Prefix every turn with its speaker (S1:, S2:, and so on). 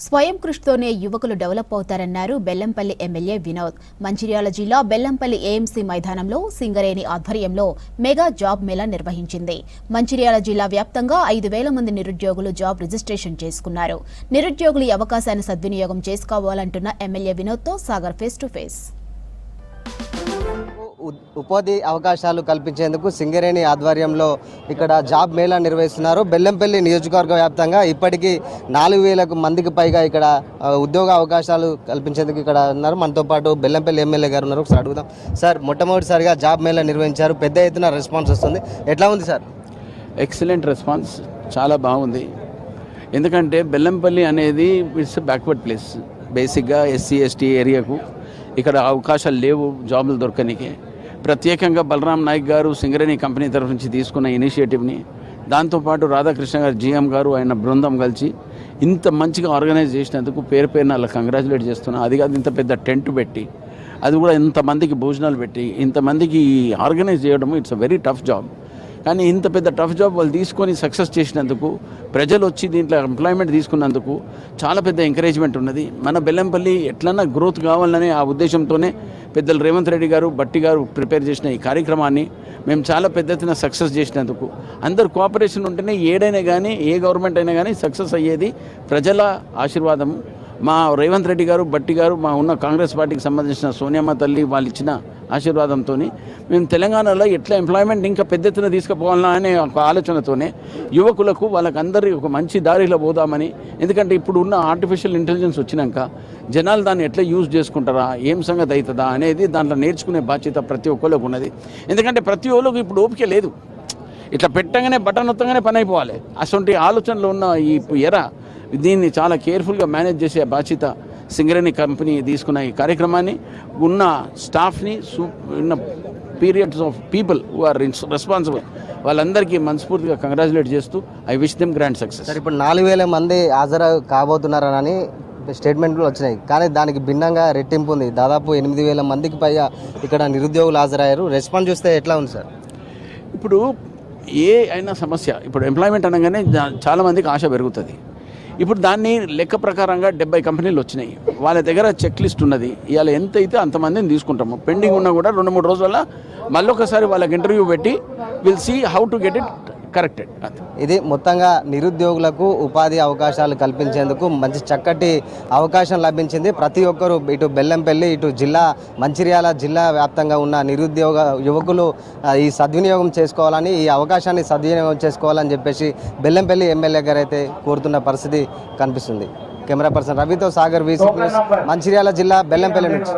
S1: స్వయం కృషితోనే యువకులు develop అవుతారన్నారు Bellampalli MLA Vinod. Mancherial జిల్లా బెల్లంపల్లి ఏఎంసీ మైదానంలో సింగరేణి ఆధ్వర్యంలో మెగా జాబ్ మేళా నిర్వహించింది. మంచిర్యాల జిల్లా వ్యాప్తంగా 5,000 మంది నిరుద్యోగులు జాబ్ రిజిస్ట్రేషన్ చేసుకున్నారు. నిరుద్యోగులు ఈ అవకాశాన్ని సద్వినియోగం చేసుకోవాలంటున్న ఎమ్మెల్యే వినోద్తో సాగర్ ఫేస్ టు ఫేస్.
S2: ఉపాధి అవకాశాలు కల్పించేందుకు సింగరేణి ఆధ్వర్యంలో ఇక్కడ జాబ్ మేళా నిర్వహిస్తున్నారు. బెల్లంపల్లి నియోజకవర్గ వ్యాప్తంగా ఇప్పటికీ 4,000 మందికి పైగా ఇక్కడ ఉద్యోగ అవకాశాలు కల్పించేందుకు ఇక్కడ ఉన్నారు. మనతో పాటు బెల్లంపల్లి ఎమ్మెల్యే గారు ఉన్నారు. ఒకసారి అడుగుదాం. సార్, మొట్టమొదటిసారిగా జాబ్ మేళా నిర్వహించారు, పెద్ద ఎత్తున రెస్పాన్స్ వస్తుంది, ఎట్లా ఉంది సార్?
S3: ఎక్సలెంట్ రెస్పాన్స్, చాలా బాగుంది. ఎందుకంటే బెల్లంపల్లి అనేది ఇట్స్ బ్యాక్వర్డ్ ప్లేస్. బేసిక్గా ఎస్సీ ఎస్టీ ఏరియాకు ఇక్కడ అవకాశాలు లేవు జాబులు దొరకనికి. ప్రత్యేకంగా బలరాం నాయక్ గారు సింగరేణి కంపెనీ తరఫు నుంచి తీసుకున్న ఇనిషియేటివ్ని, దాంతోపాటు రాధాకృష్ణ గారు జీఎం గారు ఆయన బృందం కలిసి ఇంత మంచిగా ఆర్గనైజ్ చేసినందుకు పేరు అలా కంగ్రాచులేట్ చేస్తున్నా. అది కాదు, ఇంత పెద్ద టెంట్ పెట్టి అది కూడా ఇంతమందికి భోజనాలు పెట్టి ఇంతమందికి ఆర్గనైజ్ చేయడం it's a very tough job. కానీ ఇంత పెద్ద టఫ్ జాబ్ వాళ్ళు తీసుకొని సక్సెస్ చేసినందుకు, ప్రజలు వచ్చి దీంట్లో ఎంప్లాయ్మెంట్ తీసుకున్నందుకు చాలా పెద్ద ఎంకరేజ్మెంట్ ఉన్నది. మన బెల్లంపల్లి ఎట్లన్నా గ్రోత్ కావాలనే ఆ ఉద్దేశంతోనే పెద్దలు రేవంత్ రెడ్డి గారు, బట్టి గారు ప్రిపేర్ చేసిన ఈ కార్యక్రమాన్ని మేము చాలా పెద్ద ఎత్తున సక్సెస్ చేసినందుకు, అందరు కోఆపరేషన్ ఉంటేనే ఏడైనా కానీ ఏ గవర్నమెంట్ అయినా కానీ సక్సెస్ అయ్యేది. ప్రజల ఆశీర్వాదము, మా రేవంత్ రెడ్డి గారు, బట్టి గారు, మా ఉన్న కాంగ్రెస్ పార్టీకి సంబంధించిన సోనియమ్మ తల్లి వాళ్ళు ఇచ్చిన ఆశీర్వాదంతో మేము తెలంగాణలో ఎట్లా ఎంప్లాయ్మెంట్ ఇంకా పెద్ద ఎత్తున తీసుకుపోవాలన్నా అనే ఒక ఆలోచనతోనే యువకులకు వాళ్ళకందరికీ ఒక మంచి దారిలో పోదామని. ఎందుకంటే ఇప్పుడు ఉన్న ఆర్టిఫిషియల్ ఇంటెలిజెన్స్ వచ్చినాక జనాలు దాన్ని ఎట్లా యూజ్ చేసుకుంటారా, ఏం సంగతి అవుతుందా అనేది దాంట్లో నేర్చుకునే బాధ్యత ప్రతి ఒక్కరికి ఉన్నది. ఎందుకంటే ప్రతి ఒక్కరికి ఇప్పుడు ఓపిక లేదు. ఇట్లా పెట్టగానే బటన్ నొత్తగానే పని అయిపోవాలి. అటువంటి ఆలోచనలో ఉన్న ఈ దీన్ని చాలా కేర్ఫుల్గా మేనేజ్ చేసే బాధ్యత సింగరేణి కంపెనీ తీసుకున్న ఈ కార్యక్రమాన్ని, ఉన్న స్టాఫ్ని, ఉన్న periods of people who are responsible వాళ్ళందరికీ మనస్ఫూర్తిగా కంగ్రాచులేట్ చేస్తూ I wish them grand success.
S2: Sir, ఇప్పుడు 4,000 మంది హాజరు కాబోతున్నారని స్టేట్మెంట్లు వచ్చినాయి, కానీ దానికి భిన్నంగా రెట్టింపు ఉంది. దాదాపు 8,000 మందికి పైగా ఇక్కడ నిరుద్యోగులు హాజరయ్యారు. రెస్పాన్స్ చూస్తే ఎట్లా ఉంది సార్?
S3: ఇప్పుడు ఏ అయినా సమస్య, ఇప్పుడు ఎంప్లాయ్మెంట్ అనగానే చాలామందికి ఆశ పెరుగుతుంది. ఇప్పుడు దాన్ని లెక్క ప్రకారంగా 70 కంపెనీలు వచ్చినాయి. వాళ్ళ దగ్గర చెక్ లిస్ట్ ఉన్నది. ఇవాళ ఎంత అయితే అంతమందిని తీసుకుంటాము. పెండింగ్ ఉన్నా కూడా 2-3 రోజుల మళ్ళొకసారి వాళ్ళకి ఇంటర్వ్యూ పెట్టి will see how to get it corrected.
S2: ఇది మొత్తంగా నిరుద్యోగులకు ఉపాధి అవకాశాలు కల్పించేందుకు మంచి చక్కటి అవకాశం లభించింది. ప్రతి ఒక్కరూ ఇటు బెల్లంపల్లి, ఇటు మంచిర్యాల జిల్లా వ్యాప్తంగా ఉన్న నిరుద్యోగ యువకులు ఈ సద్వినియోగం చేసుకోవాలని, ఈ అవకాశాన్ని సద్వినియోగం చేసుకోవాలని చెప్పేసి బెల్లంపల్లి ఎమ్మెల్యే గారు అయితే కోరుతున్న పరిస్థితి కనిపిస్తుంది. కెమెరా పర్సన్ రవితో సాగర్, VC న్యూస్, మంచిర్యాల జిల్లా బెల్లంపల్లి నుంచి.